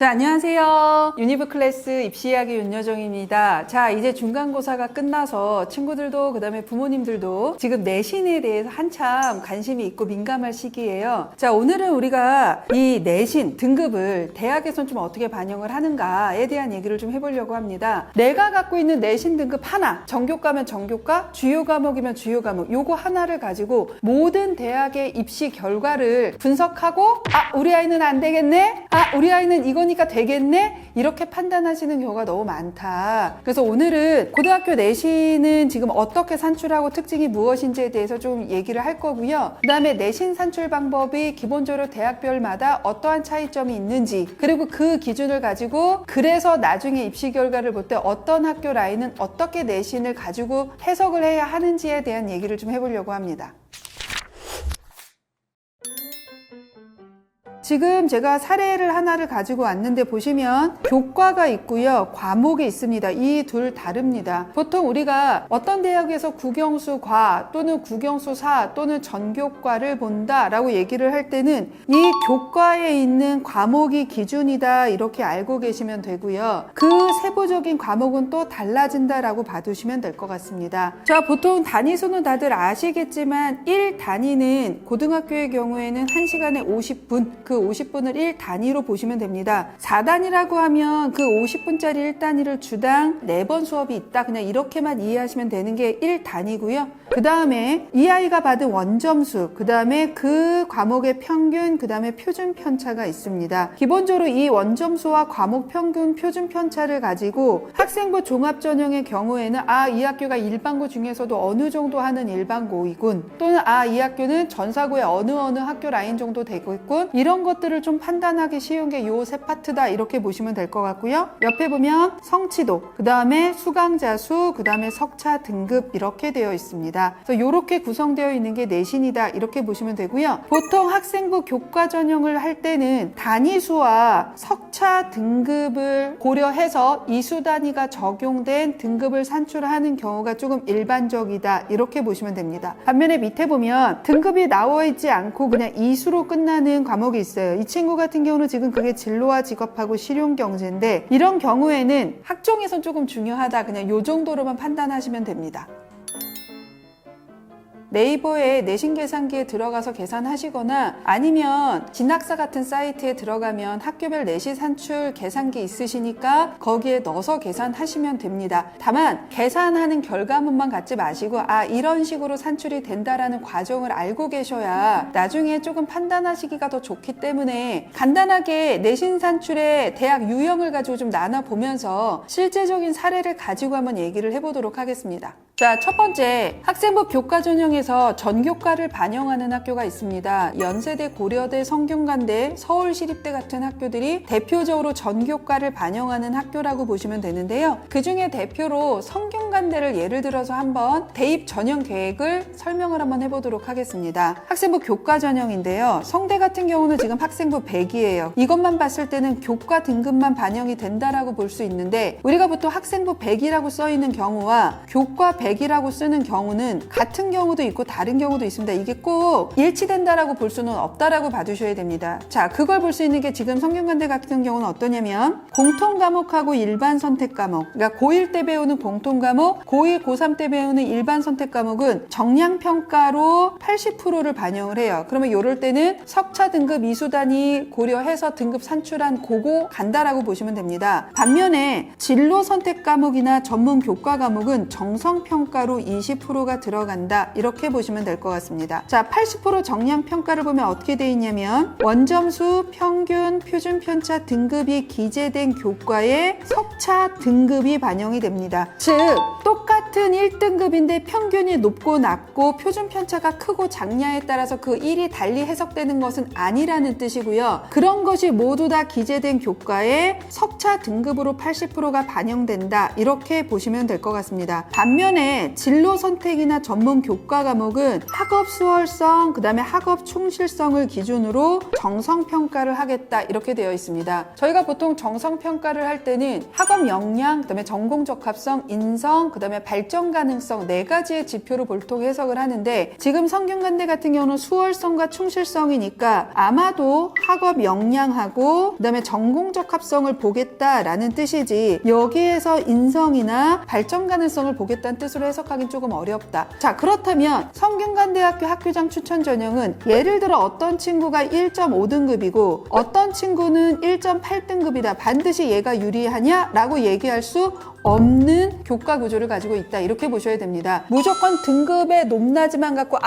자, 안녕하세요. 유니브 클래스 입시 이야기 윤여정입니다. 자, 이제 중간고사가 끝나서 친구들도 그다음에 부모님들도 지금 내신에 대해서 한참 관심이 있고 민감할 시기예요. 자, 오늘은 우리가 이 내신 등급을 대학에선 좀 어떻게 반영을 하는가에 대한 얘기를 좀 해보려고 합니다. 내가 갖고 있는 내신 등급 하나, 전교과면 전교과, 주요 과목이면 주요 과목, 요거 하나를 가지고 모든 대학의 입시 결과를 분석하고 우리 아이는 안 되겠네? 우리 아이는 이거니까 되겠네? 이렇게 판단하시는 경우가 너무 많다. 그래서 오늘은 고등학교 내신은 지금 어떻게 산출하고 특징이 무엇인지에 대해서 좀 얘기를 할 거고요. 그 다음에 내신 산출 방법이 기본적으로 대학별마다 어떠한 차이점이 있는지, 그리고 그 기준을 가지고 그래서 나중에 입시 결과를 볼 때 어떤 학교 라인은 어떻게 내신을 가지고 해석을 해야 하는지에 대한 얘기를 좀 해보려고 합니다. 지금 제가 사례를 하나를 가지고 왔는데 보시면 교과가 있고요, 과목이 있습니다. 이 둘 다릅니다. 보통 우리가 어떤 대학에서 국영수과 또는 국영수사 또는 전교과를 본다라고 얘기를 할 때는 이 교과에 있는 과목이 기준이다 이렇게 알고 계시면 되고요. 그 세부적인 과목은 또 달라진다라고 봐두시면 될 것 같습니다. 자, 보통 단위수는 다들 아시겠지만 1단위는 고등학교의 경우에는 1시간에 50분, 그 50분을 1단위로 보시면 됩니다. 4단위라고 하면 그 50분짜리 1단위를 주당 4번 수업이 있다. 그냥 이렇게만 이해하시면 되는 게 1단위고요. 그 다음에 이 아이가 받은 원점수, 그 다음에 그 과목의 평균, 그 다음에 표준 편차가 있습니다. 기본적으로 이 원점수와 과목 평균, 표준 편차를 가지고 학생부 종합전형의 경우에는 이 학교가 일반고 중에서도 어느 정도 하는 일반고이군, 또는 이 학교는 전사고의 어느 학교 라인 정도 되고 있군, 이런 것들을 좀 판단하기 쉬운 게 요 세 파트다 이렇게 보시면 될 것 같고요. 옆에 보면 성취도, 그 다음에 수강자 수, 그 다음에 석차 등급 이렇게 되어 있습니다. 그래서 이렇게 구성되어 있는 게 내신이다 이렇게 보시면 되고요. 보통 학생부 교과 전형을 할 때는 단위수와 석차 등급을 고려해서 이수 단위가 적용된 등급을 산출하는 경우가 조금 일반적이다 이렇게 보시면 됩니다. 반면에 밑에 보면 등급이 나와 있지 않고 그냥 이수로 끝나는 과목이 있어요. 이 친구 같은 경우는 지금 그게 진로와 직업하고 실용경제인데, 이런 경우에는 학종에선 조금 중요하다, 그냥 요 정도로만 판단하시면 됩니다. 네이버에 내신 계산기에 들어가서 계산하시거나 아니면 진학사 같은 사이트에 들어가면 학교별 내신 산출 계산기 있으시니까 거기에 넣어서 계산하시면 됩니다. 다만 계산하는 결과물만 갖지 마시고 이런 식으로 산출이 된다라는 과정을 알고 계셔야 나중에 조금 판단하시기가 더 좋기 때문에 간단하게 내신 산출의 대학 유형을 가지고 좀 나눠보면서 실제적인 사례를 가지고 한번 얘기를 해보도록 하겠습니다. 자, 첫 번째, 학생부 교과 전형에서 전교과를 반영하는 학교가 있습니다. 연세대, 고려대, 성균관대, 서울시립대 같은 학교들이 대표적으로 전교과를 반영하는 학교라고 보시면 되는데요. 그 중에 대표로 성균관대를 예를 들어서 한번 대입 전형 계획을 설명을 한번 해보도록 하겠습니다. 학생부 교과 전형인데요. 성대 같은 경우는 지금 학생부 100이에요. 이것만 봤을 때는 교과 등급만 반영이 된다라고 볼 수 있는데, 우리가 보통 학생부 100이라고 써 있는 경우와 교과 100이라고 쓰는 경우는 같은 경우도 있고 다른 경우도 있습니다. 이게 꼭 일치된다라고 볼 수는 없다라고 봐주셔야 됩니다. 자, 그걸 볼 수 있는 게 지금 성균관대 같은 경우는 어떠냐면 공통 과목하고 일반 선택 과목, 그러니까 고1 때 배우는 공통 과목, 고2, 고3 때 배우는 일반 선택 과목은 정량 평가로 80%를 반영을 해요. 그러면 이럴 때는 석차 등급 이수 단위 고려해서 등급 산출한 그거 간다라고 보시면 됩니다. 반면에 진로 선택 과목이나 전문 교과 과목은 정성 평가로 20%가 들어간다 이렇게 보시면 될 것 같습니다. 자, 80% 정량 평가를 보면 어떻게 되어 있냐면 원점수, 평균, 표준 편차 등급이 기재된 교과에 석차 등급이 반영이 됩니다. 즉 똑같은 1등급인데 평균이 높고 낮고 표준 편차가 크고 작냐에 따라서 그 1이 달리 해석되는 것은 아니라는 뜻이고요. 그런 것이 모두 다 기재된 교과에 석차 등급으로 80%가 반영된다 이렇게 보시면 될 것 같습니다. 반면에 반면에 진로 선택이나 전문 교과 과목은 학업 수월성, 그 다음에 학업 충실성을 기준으로 정성평가를 하겠다 이렇게 되어 있습니다. 저희가 보통 정성평가를 할 때는 학업 역량, 그 다음에 전공 적합성, 인성, 그 다음에 발전 가능성 4가지의 지표로 보통 해석을 하는데 지금 성균관대 같은 경우는 수월성과 충실성이니까 아마도 학업 역량하고 그 다음에 전공 적합성을 보겠다라는 뜻이지 여기에서 인성이나 발전 가능성을 보겠다는 뜻으로 해석하기는 조금 어렵다. 자, 그렇다면 성균관대학교 학교장 추천 전형은 예를 들어 어떤 친구가 1.5등급이고 어떤 친구는 1.8등급이다. 반드시 얘가 유리하냐? 라고 얘기할 수 없는 교과 구조를 가지고 있다. 이렇게 보셔야 됩니다. 무조건 등급의 높낮이만 갖고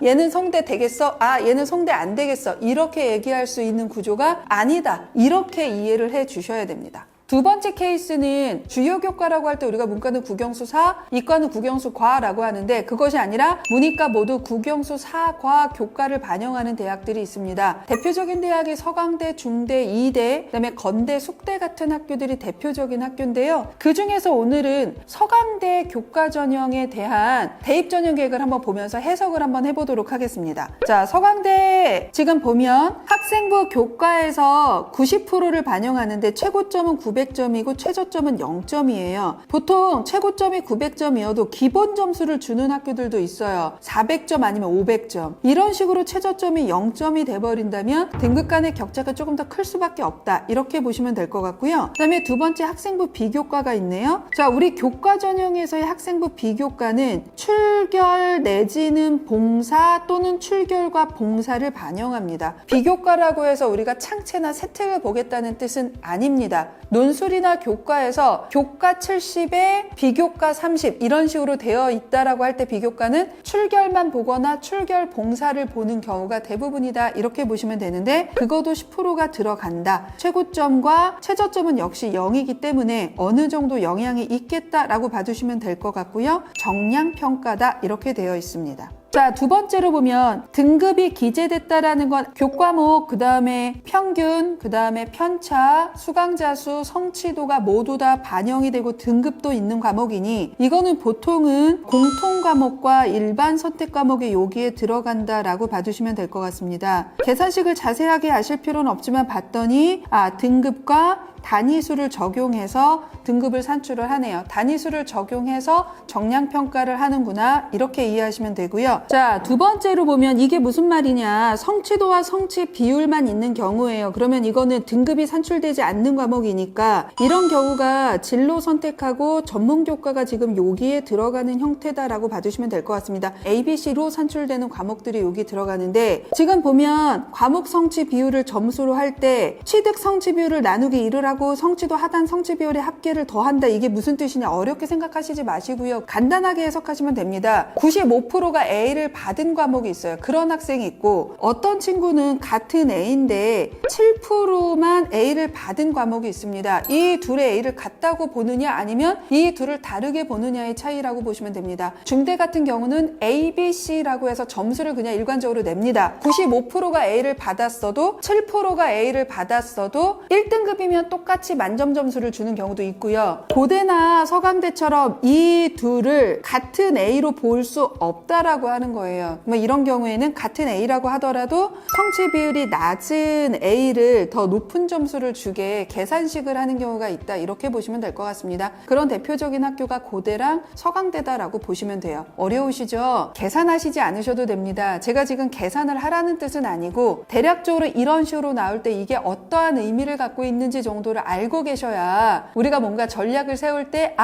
얘는 성대 되겠어? 얘는 성대 안 되겠어? 이렇게 얘기할 수 있는 구조가 아니다. 이렇게 이해를 해 주셔야 됩니다. 두 번째 케이스는 주요 교과라고 할 때 우리가 문과는 국영수4, 이과는 국영수과라고 하는데 그것이 아니라 문이과 모두 국영수4과 교과를 반영하는 대학들이 있습니다. 대표적인 대학이 서강대, 중대, 이대, 그다음에 건대, 숙대 같은 학교들이 대표적인 학교인데요. 그중에서 오늘은 서강대 교과 전형에 대한 대입 전형 계획을 한번 보면서 해석을 한번 해보도록 하겠습니다. 자, 서강대 지금 보면 학생부 교과에서 90%를 반영하는데 최고점은 900점이고 최저점은 0점이에요. 보통 최고점이 900점이어도 기본 점수를 주는 학교들도 있어요. 400점 아니면 500점. 이런 식으로 최저점이 0점이 돼버린다면 등급 간의 격차가 조금 더 클 수밖에 없다. 이렇게 보시면 될 것 같고요. 그 다음에 두 번째 학생부 비교과가 있네요. 자, 우리 교과 전형에서의 학생부 비교과는 출결 내지는 봉사 또는 출결과 봉사를 반영합니다. 비교과라고 해서 우리가 창체나 세특을 보겠다는 뜻은 아닙니다. 논술이나 교과에서 교과 70에 비교과 30 이런 식으로 되어 있다라고 할 때 비교과는 출결만 보거나 출결 봉사를 보는 경우가 대부분이다 이렇게 보시면 되는데 그것도 10%가 들어간다. 최고점과 최저점은 역시 0이기 때문에 어느 정도 영향이 있겠다라고 봐주시면 될 것 같고요. 정량평가다 이렇게 되어 있습니다. 자, 두 번째로 보면 등급이 기재됐다라는 건 교과목, 그 다음에 평균, 그 다음에 편차, 수강자 수, 성취도가 모두 다 반영이 되고 등급도 있는 과목이니 이거는 보통은 공통 과목과 일반 선택 과목이 여기에 들어간다라고 봐주시면 될 것 같습니다. 계산식을 자세하게 아실 필요는 없지만 봤더니 등급과 단위수를 적용해서 등급을 산출을 하네요. 단위수를 적용해서 정량평가를 하는구나 이렇게 이해하시면 되고요. 자, 두 번째로 보면 이게 무슨 말이냐. 성취도와 성취 비율만 있는 경우예요. 그러면 이거는 등급이 산출되지 않는 과목이니까 이런 경우가 진로 선택하고 전문교과가 지금 여기에 들어가는 형태다라고 봐주시면 될 것 같습니다. ABC로 산출되는 과목들이 여기 들어가는데 지금 보면 과목 성취 비율을 점수로 할 때 취득 성취 비율을 나누기 1을 하고 성취도 하단 성취 비율의 합계를 더한다. 이게 무슨 뜻이냐 어렵게 생각하시지 마시고요. 간단하게 해석하시면 됩니다. 95%가 A를 받은 과목이 있어요. 그런 학생이 있고 어떤 친구는 같은 A인데 7%만 A를 받은 과목이 있습니다. 이 둘의 A를 같다고 보느냐 아니면 이 둘을 다르게 보느냐의 차이라고 보시면 됩니다. 중대 같은 경우는 A, B, C라고 해서 점수를 그냥 일관적으로 냅니다. 95%가 A를 받았어도 7%가 A를 받았어도 1등급이면 똑같이 만점 점수를 주는 경우도 있고요. 고대나 서강대처럼 이 둘을 같은 A로 볼 수 없다라고 하는 거예요. 이런 경우에는 같은 A라고 하더라도 성취 비율이 낮은 A를 더 높은 점수를 주게 계산식을 하는 경우가 있다. 이렇게 보시면 될 것 같습니다. 그런 대표적인 학교가 고대랑 서강대다라고 보시면 돼요. 어려우시죠? 계산하시지 않으셔도 됩니다. 제가 지금 계산을 하라는 뜻은 아니고 대략적으로 이런 식으로 나올 때 이게 어떠한 의미를 갖고 있는지 정도를 알고 계셔야 우리가 뭔가 전략을 세울 때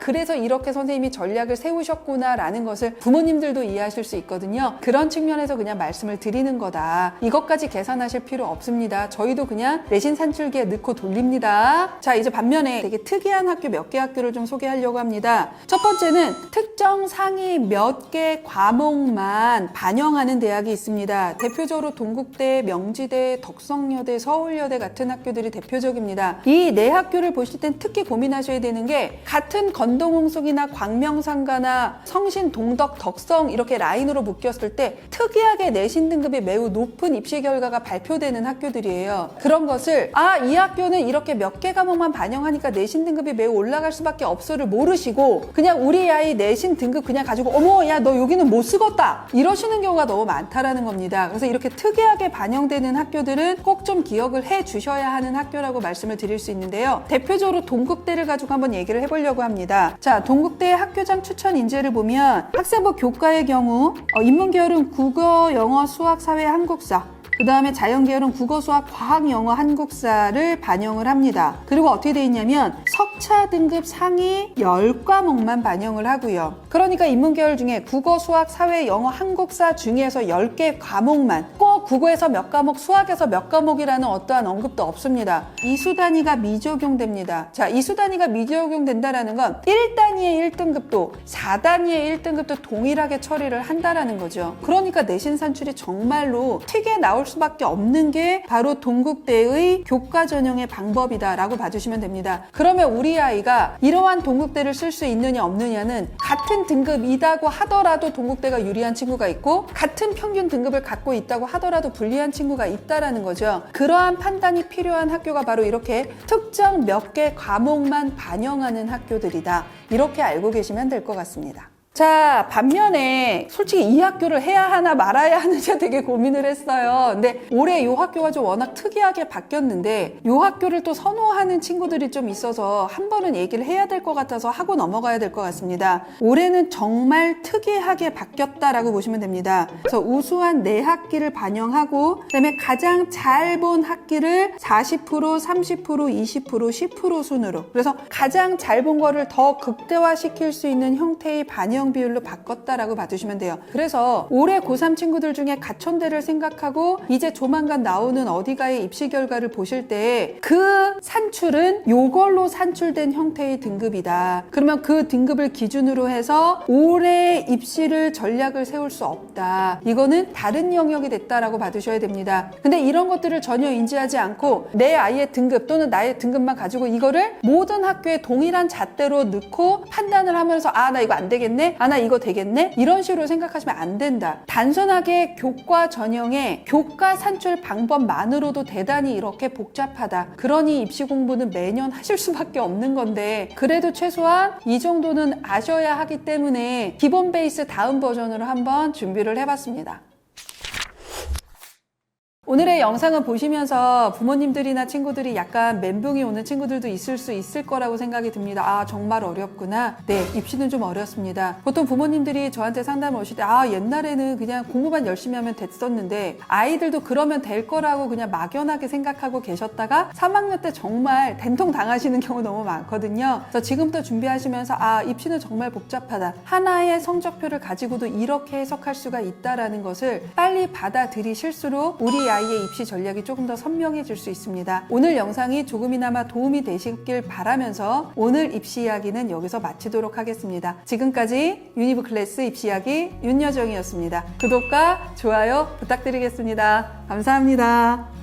그래서 이렇게 선생님이 전략을 세우셨구나 라는 것을 부모님들도 이해하실 수 있거든요. 그런 측면에서 그냥 말씀을 드리는 거다. 이것까지 계산하실 필요 없습니다. 저희도 그냥 내신 산출기에 넣고 돌립니다. 자, 이제 반면에 되게 특이한 학교 몇 개 학교를 좀 소개하려고 합니다. 첫 번째는 특정 상위 몇 개 과목만 반영하는 대학이 있습니다. 대표적으로 동국대, 명지대, 덕성여대, 서울여대 같은 학교들이 대표적입니다. 됩니다. 이 내 학교를 보실 땐 특히 고민하셔야 되는 게 같은 건동홍숙이나 광명상가나 성신, 동덕, 덕성 이렇게 라인으로 묶였을 때 특이하게 내신 등급이 매우 높은 입시 결과가 발표되는 학교들이에요. 그런 것을 이 학교는 이렇게 몇 개 과목만 반영하니까 내신 등급이 매우 올라갈 수밖에 없어를 모르시고 그냥 우리 아이 내신 등급 그냥 가지고 어머 야 너 여기는 못 쓰겄다 이러시는 경우가 너무 많다라는 겁니다. 그래서 이렇게 특이하게 반영되는 학교들은 꼭 좀 기억을 해 주셔야 하는 학교라고 말씀을 드릴 수 있는데요. 대표적으로 동국대를 가지고 한번 얘기를 해보려고 합니다. 자, 동국대 학교장 추천 인재를 보면 학생부 교과의 경우 인문계열은 국어, 영어, 수학, 사회, 한국사, 그 다음에 자연계열은 국어, 수학, 과학, 영어, 한국사를 반영을 합니다. 그리고 어떻게 돼 있냐면 석차 등급 상위 10과목만 반영을 하고요. 그러니까 인문계열 중에 국어, 수학, 사회, 영어, 한국사 중에서 10개 과목만, 꼭 국어에서 몇 과목, 수학에서 몇 과목이라는 어떠한 언급도 없습니다. 이수 단위가 미적용됩니다. 자, 이수 단위가 미적용된다라는 건 1단위의 1등급도 4단위의 1등급도 동일하게 처리를 한다라는 거죠. 그러니까 내신 산출이 정말로 튀게 나올 수밖에 없는 게 바로 동국대의 교과 전형의 방법이다라고 봐주시면 됩니다. 그러면 우리 아이가 이러한 동국대를 쓸 수 있느냐 없느냐는 같은 등급이다고 하더라도 동국대가 유리한 친구가 있고 같은 평균 등급을 갖고 있다고 하더라도 불리한 친구가 있다라는 거죠. 그러한 판단이 필요한 학교가 바로 이렇게 특정 몇 개 과목만 반영하는 학교들이다. 이렇게 알고 계시면 될 것 같습니다. 자, 반면에 솔직히 이 학교를 해야 하나 말아야 하는지 되게 고민을 했어요. 근데 올해 이 학교가 좀 워낙 특이하게 바뀌었는데 이 학교를 또 선호하는 친구들이 좀 있어서 한 번은 얘기를 해야 될 것 같아서 하고 넘어가야 될 것 같습니다. 올해는 정말 특이하게 바뀌었다라고 보시면 됩니다. 그래서 우수한 내 학기를 반영하고 그다음에 가장 잘 본 학기를 40%, 30%, 20%, 10% 순으로 그래서 가장 잘 본 거를 더 극대화시킬 수 있는 형태의 반영 비율로 바꿨다라고 봐주시면 돼요. 그래서 올해 고3 친구들 중에 가천대를 생각하고 이제 조만간 나오는 어디가의 입시 결과를 보실 때 그 산출은 요걸로 산출된 형태의 등급이다. 그러면 그 등급을 기준으로 해서 올해 입시를 전략을 세울 수 없다. 이거는 다른 영역이 됐다라고 봐주셔야 됩니다. 근데 이런 것들을 전혀 인지하지 않고 내 아이의 등급 또는 나의 등급만 가지고 이거를 모든 학교에 동일한 잣대로 넣고 판단을 하면서 나 이거 안 되겠네? 나 이거 되겠네? 이런 식으로 생각하시면 안 된다. 단순하게 교과 전형의 교과 산출 방법만으로도 대단히 이렇게 복잡하다. 그러니 입시 공부는 매년 하실 수밖에 없는 건데 그래도 최소한 이 정도는 아셔야 하기 때문에 기본 베이스 다음 버전으로 한번 준비를 해봤습니다. 오늘의 영상을 보시면서 부모님들이나 친구들이 약간 멘붕이 오는 친구들도 있을 수 있을 거라고 생각이 듭니다. 정말 어렵구나. 네, 입시는 좀 어렵습니다. 보통 부모님들이 저한테 상담을 오실 때 옛날에는 그냥 공부만 열심히 하면 됐었는데 아이들도 그러면 될 거라고 그냥 막연하게 생각하고 계셨다가 3학년 때 정말 된통 당하시는 경우 너무 많거든요. 그래서 지금부터 준비하시면서 입시는 정말 복잡하다. 하나의 성적표를 가지고도 이렇게 해석할 수가 있다라는 것을 빨리 받아들이실수록 우리 아이의 입시 전략이 조금 더 선명해질 수 있습니다. 오늘 영상이 조금이나마 도움이 되시길 바라면서 오늘 입시 이야기는 여기서 마치도록 하겠습니다. 지금까지 유니브 클래스 입시 이야기 윤여정이었습니다. 구독과 좋아요 부탁드리겠습니다. 감사합니다.